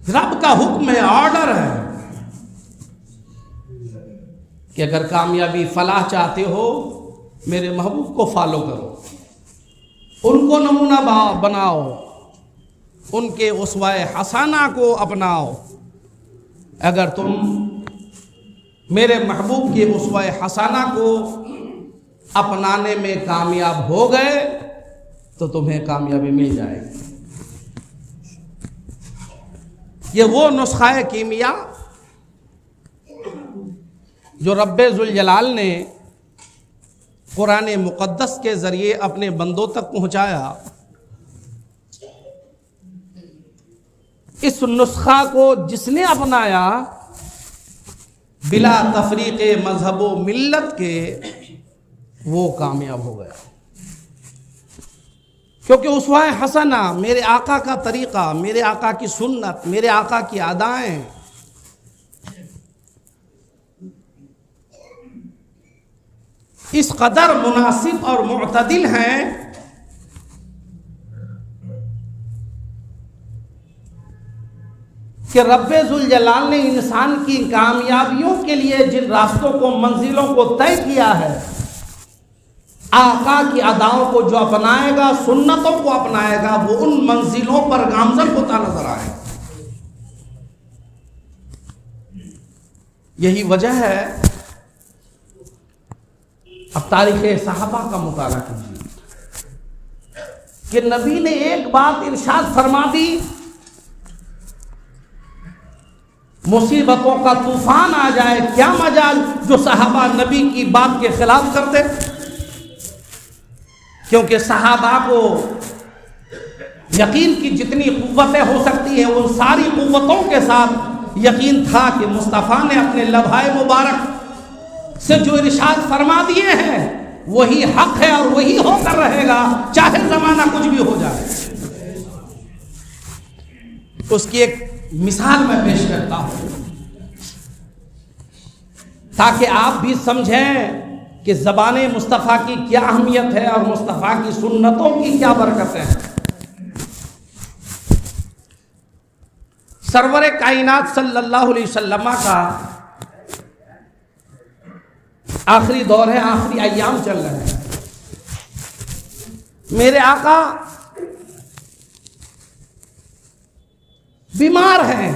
رب کا حکم ہے، آرڈر ہے کہ اگر کامیابی فلاح چاہتے ہو میرے محبوب کو فالو کرو، ان کو نمونہ بناؤ، ان کے اسوہ حسنہ کو اپناؤ۔ اگر تم میرے محبوب کے اسوہ حسنہ کو اپنانے میں کامیاب ہو گئے تو تمہیں کامیابی مل جائے گی۔ یہ وہ نسخہ کیمیا جو رب ذوالجلال نے قرآن مقدس کے ذریعے اپنے بندوں تک پہنچایا۔ اس نسخہ کو جس نے اپنایا بلا تفریق مذہب و ملت کے، وہ کامیاب ہو گیا، کیونکہ اسوہ حسنہ میرے آقا کا طریقہ، میرے آقا کی سنت، میرے آقا کی ادائیں اس قدر مناسب اور معتدل ہیں کہ رب ذوالجلال نے انسان کی کامیابیوں کے لیے جن راستوں کو، منزلوں کو طے کیا ہے، آقا کی اداؤں کو جو اپنائے گا، سنتوں کو اپنائے گا، وہ ان منزلوں پر گامزن ہوتا نظر آئے گا۔ یہی وجہ ہے، اب تاریخ صحابہ کا مطالعہ کیجیے کہ نبی نے ایک بات ارشاد فرما دی، مصیبتوں کا طوفان آ جائے، کیا مجال جو صحابہ نبی کی بات کے خلاف کرتے، کیونکہ صحابہ کو یقین کی جتنی قوتیں ہو سکتی ہیں ان ساری قوتوں کے ساتھ یقین تھا کہ مصطفیٰ نے اپنے لبھائے مبارک سے جو ارشاد فرما دیے ہیں وہی حق ہے اور وہی ہو کر رہے گا، چاہے زمانہ کچھ بھی ہو جائے۔ اس کی ایک مثال میں پیش کرتا ہوں تاکہ آپ بھی سمجھیں کہ زبان مصطفیٰ کی کیا اہمیت ہے اور مصطفیٰ کی سنتوں کی کیا برکتیں ہیں۔ سرور کائنات صلی اللہ علیہ وسلم کا آخری دور ہے، آخری ایام چل رہے ہیں۔ میرے آقا بیمار ہیں،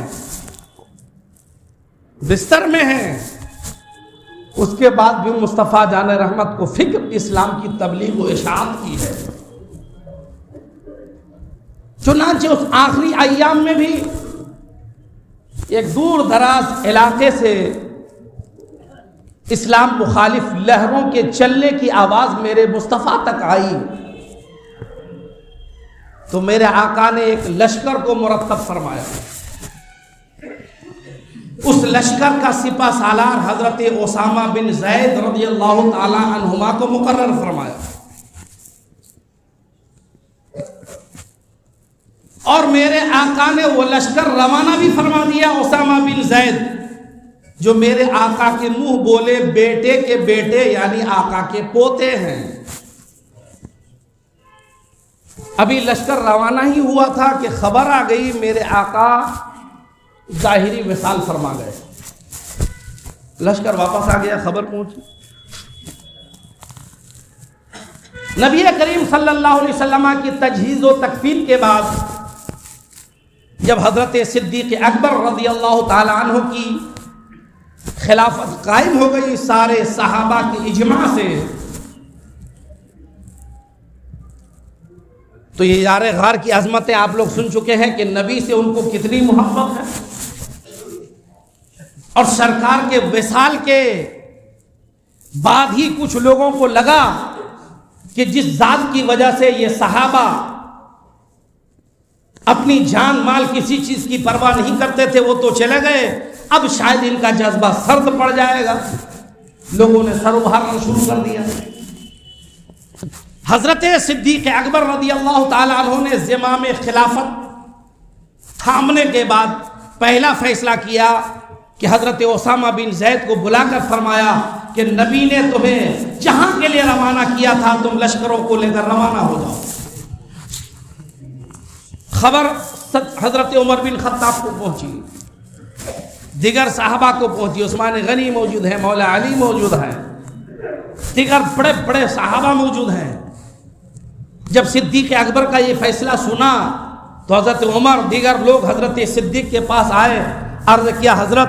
بستر میں ہیں، اس کے بعد بھی مصطفیٰ جان رحمت کو فکر اسلام کی تبلیغ و اشاعت کی ہے۔ چنانچہ اس آخری ایام میں بھی ایک دور دراز علاقے سے اسلام مخالف لہروں کے چلنے کی آواز میرے مصطفیٰ تک آئی تو میرے آقا نے ایک لشکر کو مرتب فرمایا۔ اس لشکر کا سپہ سالار حضرت اسامہ بن زید رضی اللہ تعالی عنہما کو مقرر فرمایا، اور میرے آقا نے وہ لشکر روانہ بھی فرما دیا۔ اسامہ بن زید جو میرے آقا کے منہ بولے بیٹے کے بیٹے یعنی آقا کے پوتے ہیں۔ ابھی لشکر روانہ ہی ہوا تھا کہ خبر آ گئی میرے آقا ظاہری وصال فرما گئے۔ لشکر واپس آ گیا، خبر پہنچی۔ نبی کریم صلی اللہ علیہ وسلم کی تجہیز و تکفین کے بعد جب حضرت صدیق اکبر رضی اللہ تعالی عنہ کی خلافت قائم ہو گئی سارے صحابہ کی اجماع سے، تو یہ یار غار کی عظمتیں آپ لوگ سن چکے ہیں کہ نبی سے ان کو کتنی محبت ہے، اور سرکار کے وصال کے بعد ہی کچھ لوگوں کو لگا کہ جس ذات کی وجہ سے یہ صحابہ اپنی جان مال کسی چیز کی پرواہ نہیں کرتے تھے وہ تو چلے گئے، اب شاید ان کا جذبہ سرد پڑ جائے گا۔ لوگوں نے سر ابھارنا شروع کر دیا۔ حضرت صدیق اکبر رضی اللہ تعالی عنہ نے زمام خلافت تھامنے کے بعد پہلا فیصلہ کیا کہ حضرت اسامہ بن زید کو بلا کر فرمایا کہ نبی نے تمہیں جہاں کے لیے روانہ کیا تھا تم لشکروں کو لے کر روانہ ہو جاؤ۔ خبر حضرت عمر بن خطاب کو پہنچی، دیگر صحابہ کو پہنچی، عثمان غنی موجود ہیں، مولا علی موجود ہیں، دیگر بڑے بڑے صحابہ موجود ہیں۔ جب صدیق اکبر کا یہ فیصلہ سنا تو حضرت عمر دیگر لوگ حضرت صدیق کے پاس آئے، عرض کیا حضرت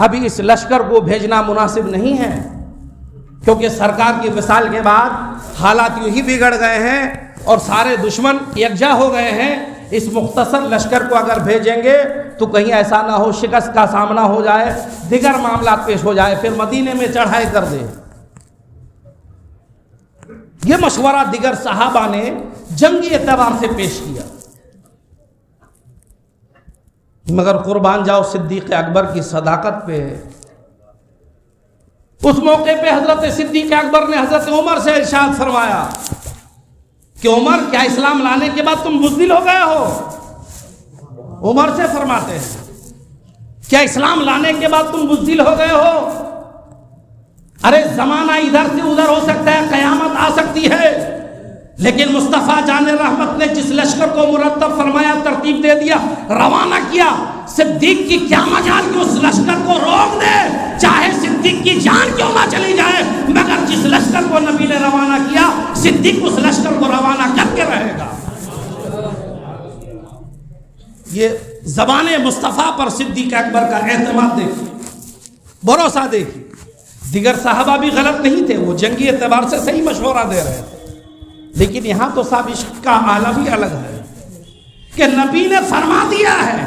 ابھی اس لشکر کو بھیجنا مناسب نہیں ہے، کیونکہ سرکار کی وصال کے بعد حالات یوں ہی بگڑ گئے ہیں اور سارے دشمن یکجا ہو گئے ہیں، اس مختصر لشکر کو اگر بھیجیں گے تو کہیں ایسا نہ ہو شکست کا سامنا ہو جائے، دیگر معاملات پیش ہو جائے، پھر مدینے میں چڑھائی کر دے۔ یہ مشورہ دیگر صحابہ نے جنگی اعتبار سے پیش کیا، مگر قربان جاؤ صدیق اکبر کی صداقت پہ۔ اس موقع پہ حضرت صدیق اکبر نے حضرت عمر سے ارشاد فرمایا کہ عمر کیا اسلام لانے کے بعد تم بزدل ہو گئے ہو؟ عمر سے فرماتے ہیں کیا اسلام لانے کے بعد تم بزدل ہو گئے ہو؟ ارے زمانہ ادھر سے ادھر ہو سکتا ہے، قیامت آ سکتی ہے، لیکن مصطفیٰ جان رحمت نے جس لشکر کو مرتب فرمایا، ترتیب دے دیا، روانہ کیا، صدیق کی کیا مجال کہ اس لشکر کو روک دے، چاہے صدیق کی جان کیوں نہ چلی جائے، مگر جس لشکر کو نبی نے روانہ کیا صدیق اس لشکر کو روانہ کر کے رہے گا۔ یہ زبان مصطفیٰ پر صدیق اکبر کا اعتماد دیکھیے، بھروسہ دیکھیے۔ دیگر صحابہ بھی غلط نہیں تھے، وہ جنگی اعتبار سے صحیح مشورہ دے رہے تھے، لیکن یہاں تو صاحب عشق کا عالم ہی الگ ہے کہ نبی نے فرما دیا ہے۔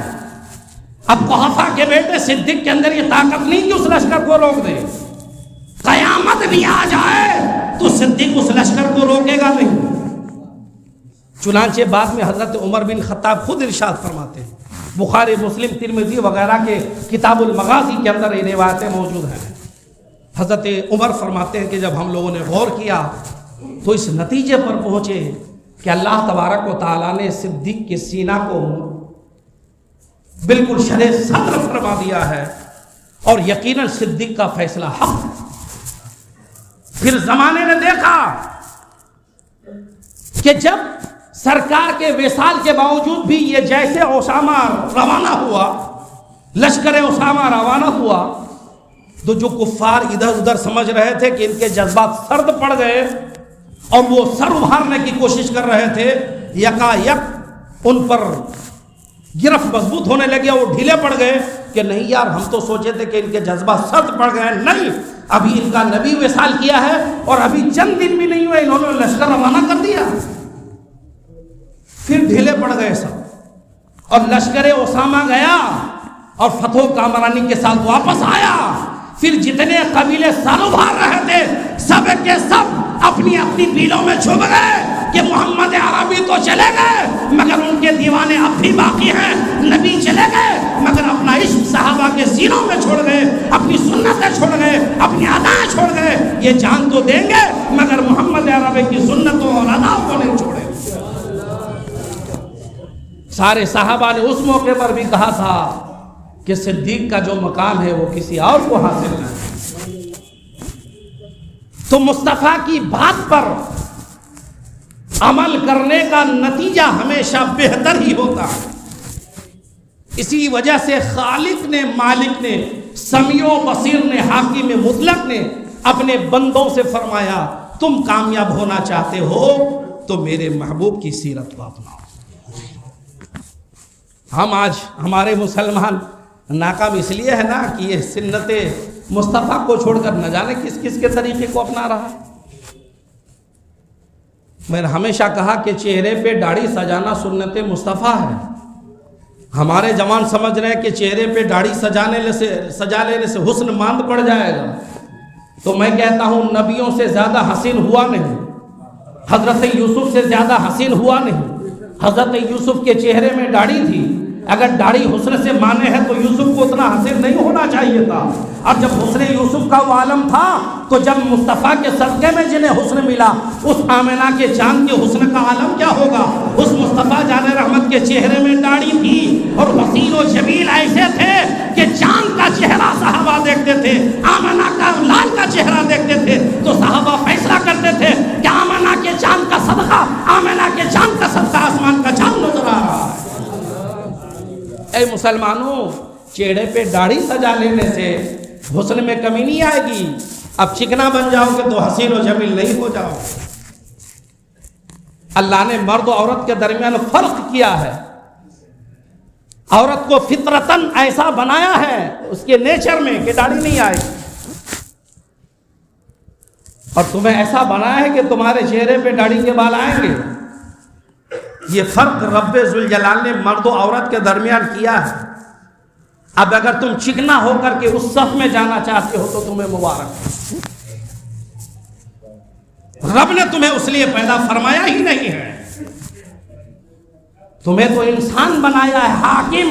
اب قحافہ کے بیٹے صدیق کے اندر یہ طاقت نہیں کہ اس لشکر کو روک دے، قیامت بھی آ جائے تو صدیق اس لشکر کو روکے گا نہیں۔ چنانچہ بعد میں حضرت عمر بن خطاب خود ارشاد فرماتے ہیں، بخاری مسلم ترمذی وغیرہ کے کتاب المغازی کے اندر یہ روایتیں موجود ہیں۔ حضرت عمر فرماتے ہیں کہ جب ہم لوگوں نے غور کیا تو اس نتیجے پر پہنچے کہ اللہ تبارک و تعالیٰ نے صدیق کے سینہ کو بالکل شرح صدر فرما دیا ہے، اور یقیناً صدیق کا فیصلہ حق۔ پھر زمانے نے دیکھا کہ جب سرکار کے وصال کے باوجود بھی یہ جیسے اسامہ روانہ ہوا، لشکر اسامہ روانہ ہوا، تو جو کفار ادھر ادھر سمجھ رہے تھے کہ ان کے جذبات سرد پڑ گئے اور وہ سر ابھارنے کی کوشش کر رہے تھے، یکا یک ان پر گرفت مضبوط ہونے لگے، وہ ڈھیلے پڑ گئے کہ نہیں یار ہم تو سوچے تھے کہ ان کے جذبات سرد پڑ گئے، نہیں ابھی ان کا نبی وصال کیا ہے اور ابھی چند دن بھی نہیں ہوئے انہوں نے لشکر روانہ کر دیا۔ پھر ڈھیلے پڑ گئے سب، اور لشکر اسامہ گیا اور فتح و کامرانی کے ساتھ واپس آیا۔ پھر جتنے قبیلے سر ابھار رہے تھے سب کے سب اپنی اپنی بیلوں میں چھپ گئے کہ محمد عربی تو چلے گئے مگر ان کے دیوانے اب بھی باقی ہیں، نبی چلے گئے مگر اپنا عشق صحابہ کے سینوں میں چھوڑ گئے، اپنی سنتیں چھوڑ گئے، اپنی ادائیں چھوڑ گئے، یہ جان تو دیں گے مگر محمد عربی کی سنتوں اور اداؤں کو نہیں چھوڑے۔ سارے صحابہ نے اس موقع پر بھی کہا تھا کہ صدیق کا جو مقام ہے وہ کسی اور کو حاصل نہیں۔ تو مصطفیٰ کی بات پر عمل کرنے کا نتیجہ ہمیشہ بہتر ہی ہوتا ہے۔ اسی وجہ سے خالق نے، مالک نے، سمیع و بصیر نے، حاکم مطلق نے اپنے بندوں سے فرمایا تم کامیاب ہونا چاہتے ہو تو میرے محبوب کی سیرت کو اپناؤ۔ ہم آج ہمارے مسلمان ناکام اس لیے ہے نا کہ یہ سنت مصطفیٰ کو چھوڑ کر نہ جانے کس کس کے طریقے کو اپنا رہا۔ میں نے ہمیشہ کہا کہ چہرے پہ داڑھی سجانا سنت مصطفیٰ ہے۔ ہمارے جوان سمجھ رہے ہیں کہ چہرے پہ داڑھی سجا لینے سے حسن ماند پڑ جائے گا، تو میں کہتا ہوں نبیوں سے زیادہ حسین ہوا نہیں، حضرت یوسف سے زیادہ حسین ہوا نہیں۔ حضرت یوسف کے چہرے میں داڑھی تھی، اگر داڑھی حسن سے مانے ہے تو یوسف کو اتنا حسین نہیں ہونا چاہیے تھا، اور جب حسن یوسف کا وہ عالم تھا تو جب مصطفیٰ کے صدقے میں جنہیں حسن ملا اس آمنہ کے چاند کے حسن کا عالم کیا ہوگا۔ اس مصطفیٰ جان رحمت کے چہرے میں داڑھی تھی اور حسین و جمیل ایسے تھے کہ چاند کا چہرہ صحابہ دیکھتے تھے، آمنہ کا لال کا چہرہ دیکھتے تھے تو صحابہ فیصلہ کرتے تھے کہ آمنہ کے چاند کا صدقہ، آمنہ کے چاند کا صدقہ آسمان کا چاند نظر آ رہا ہے۔ اے مسلمانوں، چہرے پہ داڑھی سجا لینے سے حسن میں کمی نہیں آئے گی. اب چکنا بن جاؤ گے تو حسین و جمیل نہیں ہو جاؤ. اللہ نے مرد و عورت کے درمیان فرق کیا ہے. عورت کو فطرتاً ایسا بنایا ہے اس کے نیچر میں کہ داڑھی نہیں آئے گی، اور تمہیں ایسا بنایا ہے کہ تمہارے چہرے پہ داڑھی کے بال آئیں گے. یہ فرق رب ذوالجلال نے مرد و عورت کے درمیان کیا ہے. اب اگر تم چکنا ہو کر کے اس صف میں جانا چاہتے ہو تو تمہیں مبارک. رب نے تمہیں اس لیے پیدا فرمایا ہی نہیں ہے. تمہیں تو انسان بنایا ہے حاکم.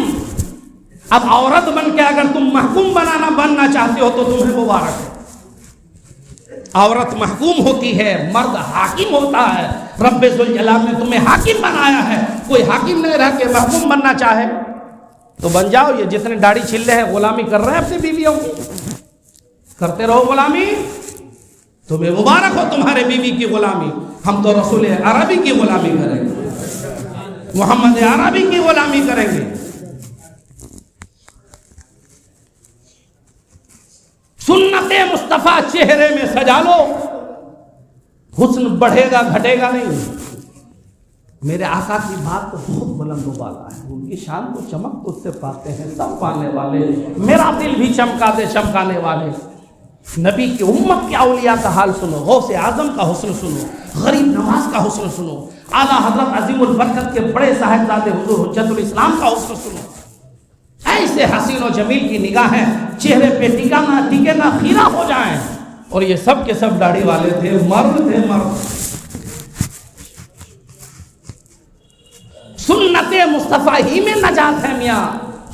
اب عورت بن کے اگر تم محکوم بننا چاہتے ہو تو تمہیں مبارک. عورت محکوم ہوتی ہے، مرد حاکم ہوتا ہے. رب ذوالجلال نے تمہیں حاکم بنایا ہے. کوئی حاکم نہیں رہ کے محکوم بننا چاہے تو بن جاؤ. یہ جتنے داڑھی چھلے ہیں غلامی کر رہے ہیں اپنی بیویوں کی، کرتے رہو غلامی. تمہیں مبارک ہو تمہارے بیوی کی غلامی. ہم تو رسول عربی کی غلامی کریں گے، محمد عربی کی غلامی کریں گے. سنت مصطفیٰ چہرے میں سجا لو، حسن بڑھے گا گھٹے گا نہیں. میرے آقا کی بات تو بہت بلند و بالا ہے. ان کی شان کو چمک تو اس سے پاتے ہیں سب پانے والے. میرا دل بھی چمکا دے چمکانے والے. نبی کی امت کے اولیاء کا حال سنو، غوث اعظم کا حسن سنو، غریب نواز کا حسن سنو، اعلیٰ حضرت عظیم البرکت کے بڑے صاحبزادے حضور حجت الاسلام کا حسن سنو. ایسے حسین و جمیل کی نگاہیں چہرے پہ ٹکے نہ خیرہ ہو جائیں. اور یہ سب کے سب داڑھی والے تھے، مرد تھے مرد. سنت مصطفیٰ ہی میں نجات ہے میاں،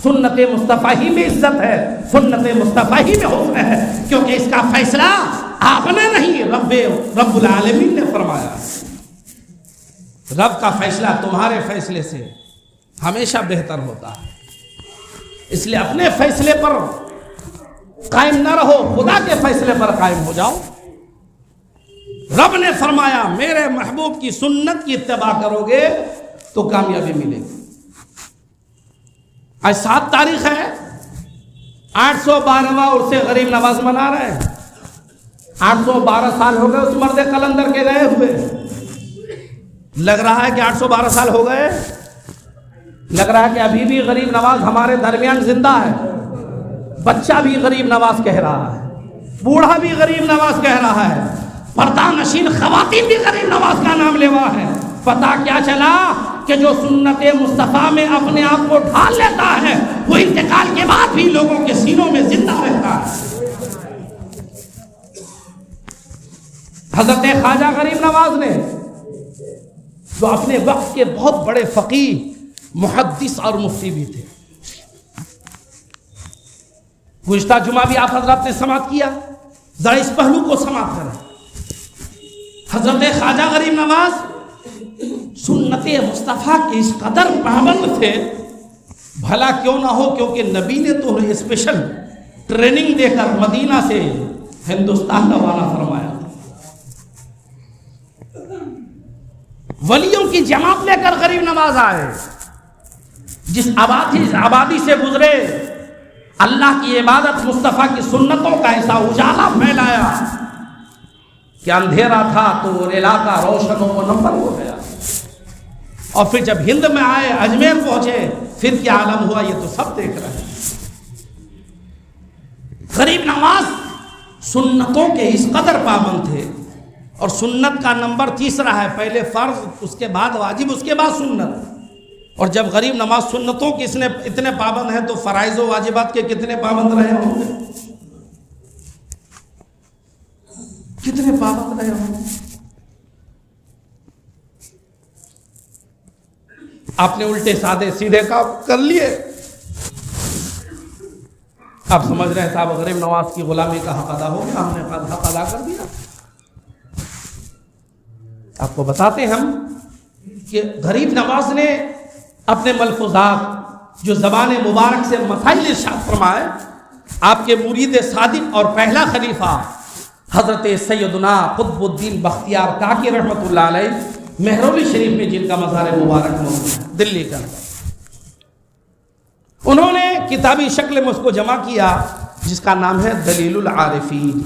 سنت مصطفیٰ ہی میں عزت ہے، سنت مصطفیٰ ہی میں حسن ہے. کیونکہ اس کا فیصلہ آپ نے نہیں، رب العالمین نے فرمایا. رب کا فیصلہ تمہارے فیصلے سے ہمیشہ بہتر ہوتا ہے. اس لیے اپنے فیصلے پر قائم نہ رہو، خدا کے فیصلے پر قائم ہو جاؤ. رب نے فرمایا میرے محبوب کی سنت کی اتباع کرو گے تو کامیابی ملے گی. آج 7 تاریخ ہے، 812واں عرس غریب نواز منا رہے ہیں. 812 سال ہو گئے اس مرد قلندر کے گئے ہوئے. لگ رہا ہے کہ 812 سال ہو گئے، لگ رہا ہے کہ ابھی بھی غریب نواز ہمارے درمیان زندہ ہے. بچہ بھی غریب نواز کہہ رہا ہے، بوڑھا بھی غریب نواز کہہ رہا ہے، پردہ نشین خواتین بھی غریب نواز کا نام لیوا ہے. پتہ کیا چلا کہ جو سنت مصطفیٰ میں اپنے آپ کو ڈھال لیتا ہے وہ انتقال کے بعد بھی لوگوں کے سینوں میں زندہ رہتا ہے. حضرت خواجہ غریب نواز نے جو اپنے وقت کے بہت بڑے فقیہ، محدث اور مفتی بھی تھے. گزشتہ جمعہ بھی آپ حضرات نے سماعت کیا، ذرا اس پہلو کو سماعت کریں. حضرت خواجہ غریب نواز سنت مصطفیٰ کے اس قدر پابند تھے، بھلا کیوں نہ ہو، کیونکہ نبی نے تو انہیں اسپیشل ٹریننگ دے کر مدینہ سے ہندوستان روانہ فرمایا. ولیوں کی جماعت لے کر غریب نواز آئے. جس آبادی سے گزرے اللہ کی عبادت، مصطفیٰ کی سنتوں کا ایسا اجالا پھیلایا کہ اندھیرا تھا تو وہ علاقہ روشن و منور ہو گیا. اور پھر جب ہند میں آئے، اجمیر پہنچے، پھر کیا عالم ہوا یہ تو سب دیکھ رہے ہیں. غریب نواز سنتوں کے اس قدر پابند تھے. اور سنت کا نمبر تیسرا ہے، پہلے فرض، اس کے بعد واجب، اس کے بعد سنت. اور جب غریب نواز سنتوں کے اتنے پابند ہیں تو فرائض و واجبات کے کتنے پابند رہے ہوں گے؟ کتنے پابند رہے ہوں گے؟ آپ نے الٹے سادے سیدھے کام کر لیے. آپ سمجھ رہے ہیں صاحب غریب نواز کی غلامی کا حق ادا ہو گیا، ہم نے حق ادا کر دیا. آپ کو بتاتے ہیں ہم کہ غریب نواز نے اپنے ملفوظات جو زبان مبارک سے مسائل ارشاد فرمائے. آپ کے مرید صادق اور پہلا خلیفہ حضرت سیدنا قطب الدین بختیار کاکی رحمۃ اللہ علیہ مہرولی شریف میں جن کا مزار مبارک موجود ہے دلی کا، انہوں نے کتابی شکل میں اس کو جمع کیا جس کا نام ہے دلیل العارفین.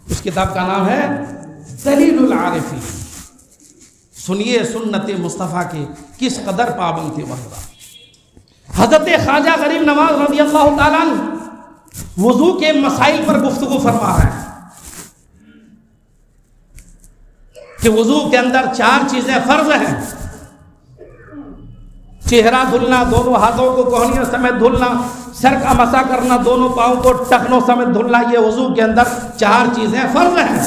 اس کتاب کا نام ہے دلیل العارفین. سنیے سنت مصطفیٰ کے کس قدر پابند تھے وہ حضرات. حضرت خواجہ غریب نواز رضی اللہ تعالیٰ عنہ وضو کے مسائل پر گفتگو فرما رہے ہیں کہ وضو کے اندر 4 چیزیں فرض ہیں. چہرہ دھلنا، دونوں ہاتھوں کو کوہنیوں سمیت دھلنا، سر کا مسح کرنا، دونوں پاؤں کو ٹخنوں سمیت دھلنا، یہ وضو کے اندر 4 چیزیں فرض ہیں.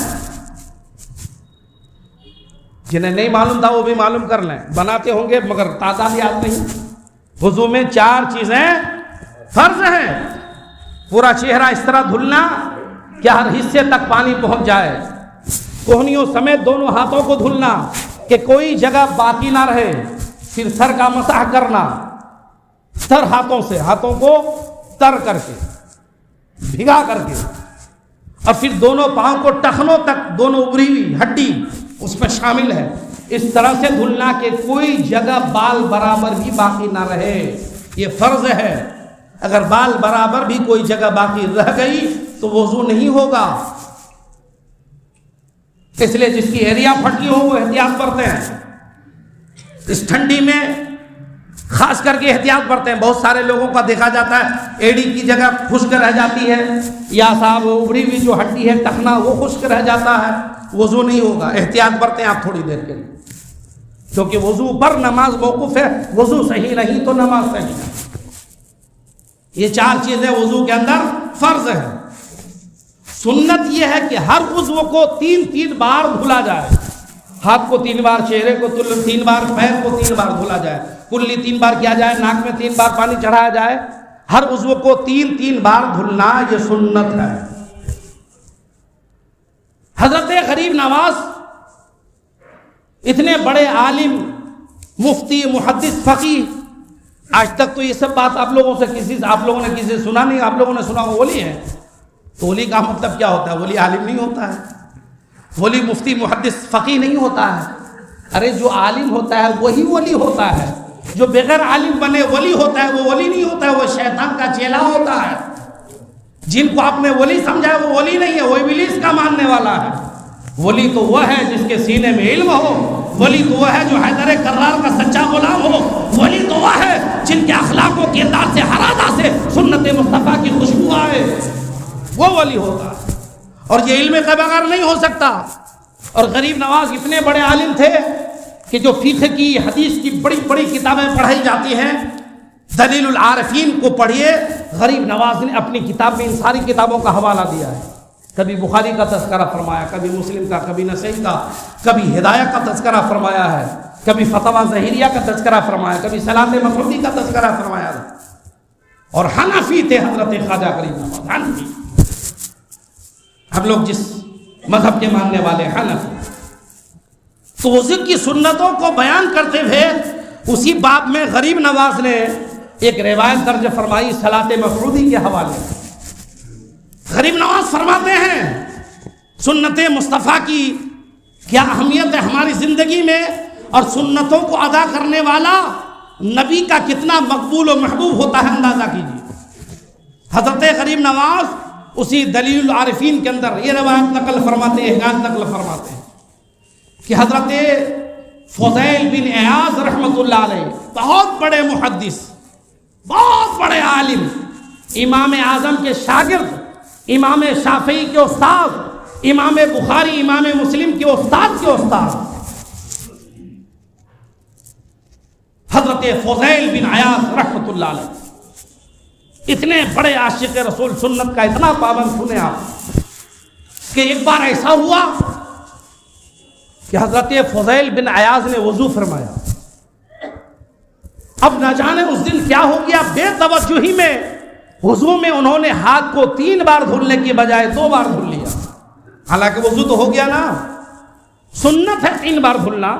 جنہیں نہیں معلوم تھا وہ بھی معلوم کر لیں، بناتے ہوں گے مگر تعداد یاد نہیں. وضو میں 4 چیزیں فرض ہیں. پورا چہرہ اس طرح دھلنا کہ ہر حصے تک پانی پہنچ جائے، کوہنیوں سمیت دونوں ہاتھوں کو دھلنا کہ کوئی جگہ باقی نہ رہے، پھر سر کا مسح کرنا، تر ہاتھوں سے، ہاتھوں کو تر کر کے بھگا کر کے، اور پھر دونوں پاؤں کو ٹخنوں تک، دونوں ابری ہوئی ہڈی اس میں شامل ہے، اس طرح سے دھلنا کہ کوئی جگہ بال برابر بھی باقی نہ رہے. یہ فرض ہے. اگر بال برابر بھی کوئی جگہ باقی رہ گئی تو وضو نہیں ہوگا. اس لیے جس کی ایریا پھٹی ہو وہ احتیاط برتے ہیں. اس ٹھنڈی میں خاص کر کے احتیاط برتے ہیں. بہت سارے لوگوں کا دیکھا جاتا ہے ایڑی کی جگہ خشک رہ جاتی ہے، یا صاحب ابری ہوئی جو ہڈی ہے ٹخنا وہ خشک رہ جاتا ہے، وضو نہیں ہوگا. احتیاط برتے ہیں آپ تھوڑی دیر کے لیے، کیونکہ وضو پر نماز موقوف ہے. وضو صحیح نہیں تو نماز صحیح نہیں. یہ 4 چیزیں وضو کے اندر فرض ہے. سنت یہ ہے کہ ہر عضو کو 3 بار دھلا جائے. ہاتھ کو 3 بار، چہرے کو 3 بار، پیر کو 3 بار دھلا جائے، کلی 3 بار کیا جائے، ناک میں 3 بار پانی چڑھایا جائے. ہر عضو کو 3 بار دھلنا یہ سنت ہے. حضرت غریب نواز اتنے بڑے عالم، مفتی، محدث، فقیہ، آج تک تو یہ سب بات آپ لوگوں نے کسی سے سنا نہیں. آپ لوگوں نے سنا وہ ولی ہے. تو ولی کا مطلب کیا ہوتا ہے؟ ولی عالم نہیں ہوتا ہے، ولی مفتی، محدث، فقیہ نہیں ہوتا ہے. ارے جو عالم ہوتا ہے وہی ولی ہوتا ہے. جو بغیر عالم بنے ولی ہوتا ہے وہ ولی نہیں ہوتا ہے، وہ شیطان کا چیلا ہوتا ہے. جن کو آپ نے ولی سمجھا ہے وہ ولی نہیں ہے، وہ ابلیس کا ماننے والا ہے. ولی تو وہ ہے جس کے سینے میں علم ہو. ولی تو وہ ہے جو حیدر کرار کا سچا غلام ہو. ولی تو وہ ہے جن کے اخلاق و کردار سے، ہر ادا سے سنت مصطفیٰ کی خوشبو آئے، وہ ولی ہوگا. اور یہ علم کے بغیر نہیں ہو سکتا. اور غریب نواز اتنے بڑے عالم تھے کہ جو فقہ کی، حدیث کی بڑی بڑی کتابیں پڑھائی جاتی ہیں، دلیل العارفین کو پڑھیے. غریب نواز نے اپنی کتاب میں ان ساری کتابوں کا حوالہ دیا ہے. کبھی بخاری کا تذکرہ فرمایا، کبھی مسلم کا، کبھی نسائی کا، کبھی ہدایہ کا تذکرہ فرمایا ہے، کبھی فتویٰ ظہیریہ کا تذکرہ فرمایا، کبھی صلاۃ مفروضی کا تذکرہ فرمایا. اور حنفی تھے حضرت خواجہ غریب نواز، حنفی. ہم لوگ جس مذہب کے ماننے والے حنفی. تو وضو کی سنتوں کو بیان کرتے ہوئے اسی باب میں غریب نواز نے ایک روایت درج فرمائی صلاۃ مفروضی کے حوالے. غریب نواز فرماتے ہیں سنت مصطفیٰ کی کیا اہمیت ہے ہماری زندگی میں، اور سنتوں کو ادا کرنے والا نبی کا کتنا مقبول و محبوب ہوتا ہے اندازہ کیجیے. حضرت غریب نواز اسی دلیل العارفین کے اندر یہ روایت نقل فرماتے ہیں، حکایت نقل فرماتے ہیں کہ حضرت فضیل بن عیاض رحمۃ اللہ علیہ بہت بڑے محدث، بہت بڑے عالم، امام اعظم کے شاگرد، امام شافعی کے استاد، امام بخاری، امام مسلم کے استاد کے استاد، حضرت فضیل بن عیاض رحمۃ اللہ علیہ، اتنے بڑے عاشق رسول، سنت کا اتنا پابند. سنیں آپ کہ ایک بار ایسا ہوا کہ حضرت فضیل بن عیاض نے وضو فرمایا. اب نہ جانے اس دن کیا ہو گیا، بے توجہی میں وضو میں انہوں نے ہاتھ کو 3 بار دھلنے کی بجائے 2 بار دھل لیا. حالانکہ وضو تو ہو گیا نا، سنت ہے 3 بار دھلنا.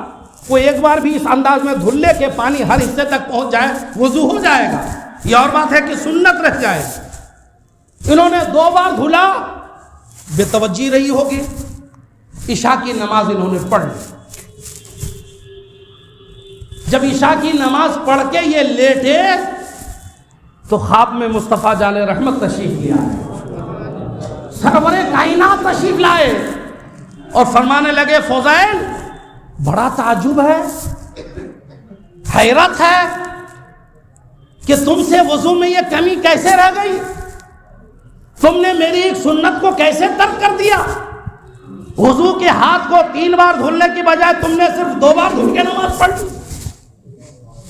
کوئی ایک بار بھی اس انداز میں دھل لے کہ پانی ہر حصے تک پہنچ جائے وضو ہو جائے گا. یہ اور بات ہے کہ سنت رہ جائے. انہوں نے 2 بار دھلا، بے توجہی رہی ہوگی. عشاء کی نماز انہوں نے پڑھ لی. جب عشاء کی نماز پڑھ کے یہ لیٹے تو خواب میں مصطفیٰ جان رحمت تشریف لے آئے، سرور کائنات تشریف لائے اور فرمانے لگے فضیل بڑا تعجب ہے، حیرت ہے کہ تم سے وضو میں یہ کمی کیسے رہ گئی، تم نے میری ایک سنت کو کیسے ترک کر دیا؟ وضو کے ہاتھ کو 3 بار دھلنے کی بجائے تم نے صرف 2 بار دھل کے نماز پڑھی۔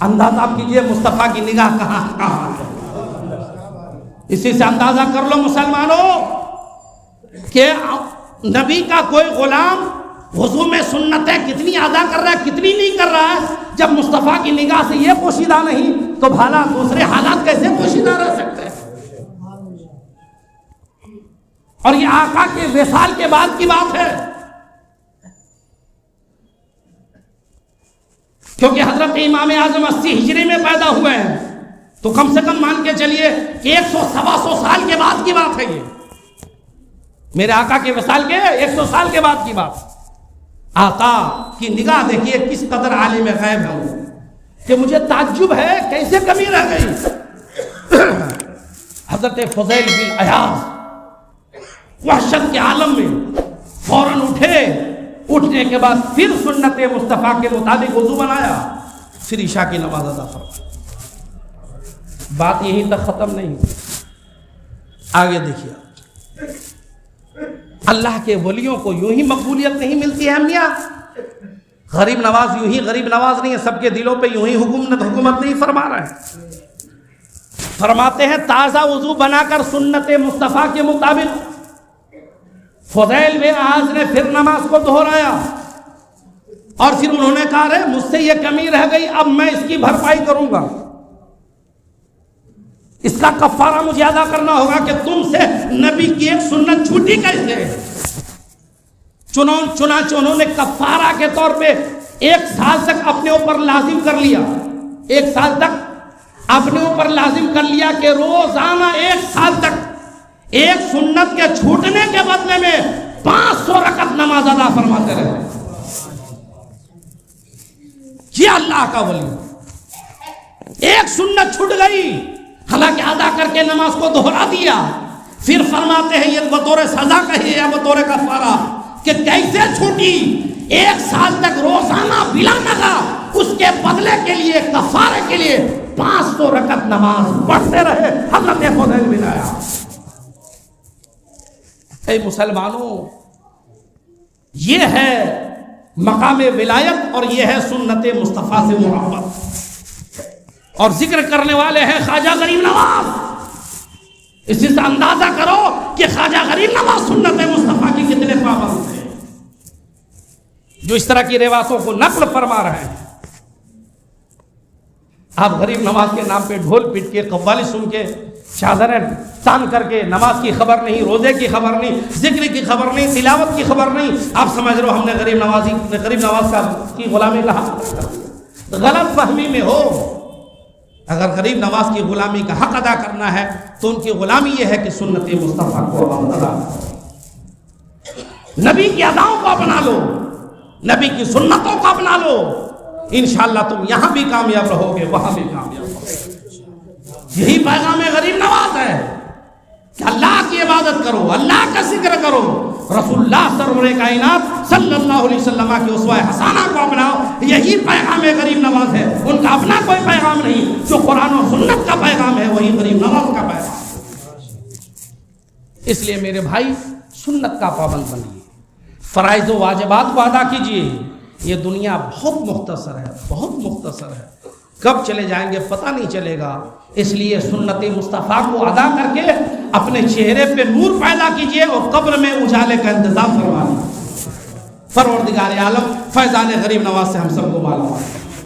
اندازہ آپ کیجئے مصطفیٰ کی نگاہ کہاں ہے۔ اسی سے اندازہ کر لو مسلمانوں کہ نبی کا کوئی غلام وضو میں سنتیں کتنی ادا کر رہا ہے کتنی نہیں کر رہا ہے، جب مصطفیٰ کی نگاہ سے یہ پوشیدہ نہیں تو بھلا دوسرے حالات کیسے پوشیدہ رہ سکتے ہیں؟ اور یہ آقا کے وصال کے بعد کی بات ہے، کیونکہ حضرت امام اعظم 80 ہجری میں پیدا ہوئے ہیں، تو کم سے کم مان کے چلیے کہ 100-125 سال کے بعد کی بات ہے۔ یہ میرے آقا کے وصال کے 100 سال کے بعد کی بات۔ آقا کی نگاہ دیکھیے کس قدر عالم غیب ہے کہ مجھے تعجب ہے کیسے کمی رہ گئی۔ حضرت فضیل بن عیاض وحشت کے عالم میں فوراً اٹھے، اٹھنے کے بعد پھر سنت مصطفیٰ کے مطابق وضو بنایا، پھر عشاء کی نماز ادا فرمائی۔ بات یہیں تک ختم نہیں، آگے دیکھیے اللہ کے ولیوں کو یوں ہی مقبولیت نہیں ملتی ہے میاں، غریب نواز یوں ہی غریب نواز نہیں ہے، سب کے دلوں پہ یوں ہی حکومت نہیں فرما رہا ہے۔ فرماتے ہیں تازہ وضو بنا کر سنت مصطفیٰ کے مطابق فضیل بن عیاض نے پھر نماز کو دہرایا، اور پھر انہوں نے کہا رہے مجھ سے یہ کمی رہ گئی، اب میں اس کی بھرپائی کروں گا، اس کا کفارہ مجھے ادا کرنا ہوگا کہ تم سے نبی کی ایک سنت چھوٹی کیسے۔ چنانچہ انہوں نے کفارہ کے طور پہ 1 سال تک اپنے اوپر لازم کر لیا، 1 سال تک اپنے اوپر لازم کر لیا کہ روزانہ 1 سال تک ایک سنت کے چھوٹنے کے بدلے میں 500 رکعت نماز ادا فرماتے رہے۔ یہ اللہ کا ولی، ایک سنت چھوٹ گئی حالانکہ ادا کر کے نماز کو دہرا دیا، پھر فرماتے ہیں یہ بطور سزا کہیے یا بطور کفارہ کہ کیسے چھوٹی، 1 سال تک روزانہ بلا نگا اس کے بدلے کے لیے کفارے کے لیے 500 رکعت نماز پڑھتے رہے حضرت فضیل بن عیاض۔ اے مسلمانوں، یہ ہے مقام ولایت اور یہ ہے سنت مصطفیٰ سے محبت، اور ذکر کرنے والے ہیں خواجہ غریب نواز۔ اسی سے اندازہ کرو کہ خواجہ غریب نواز سنت مصطفیٰ کی کتنے پابند تھے، جو اس طرح کی روایتوں کو نقل فرما رہے ہیں۔ آپ غریب نواز کے نام پہ ڈھول پیٹ کے قوالی سن کے چادریں تان کر کے نماز کی خبر نہیں، روزے کی خبر نہیں، ذکر کی خبر نہیں، تلاوت کی خبر نہیں، آپ سمجھ رہے ہو ہم نے غریب نواز کی غلامی کہا۔ غلط فہمی میں ہو، اگر غریب نواز کی غلامی کا حق ادا کرنا ہے تو ان کی غلامی یہ ہے کہ سنت مصطفیٰ کو ادا کرو، نبی کی اداؤں کو اپنا لو، نبی کی سنتوں کو اپنا لو، انشاءاللہ تم یہاں بھی کامیاب رہو گے وہاں بھی کامیاب رہو گے۔ یہی پیغام غریب نواز ہے کہ اللہ کی عبادت کرو، اللہ کا ذکر کرو، رسول اللہ سرور کائنات صلی اللہ علیہ وسلم کی اسوہ حسنہ کو اپناؤ۔ یہی پیغام غریب نواز ہے، ان کا اپنا کوئی پیغام نہیں، جو قرآن و سنت کا پیغام ہے وہی غریب نواز کا پیغام۔ اس لیے میرے بھائی سنت کا پابند بنیے، فرائض و واجبات کو ادا کیجیے۔ یہ دنیا بہت مختصر ہے، بہت مختصر ہے، کب چلے جائیں گے پتہ نہیں چلے گا، اس لیے سنت مصطفیٰ کو ادا کر کے اپنے چہرے پہ نور پیدا کیجئے اور قبر میں اجالے کا انتظام فرما لیجیے۔ پروردگار عالم فیضان غریب نواز سے ہم سب کو مالا مال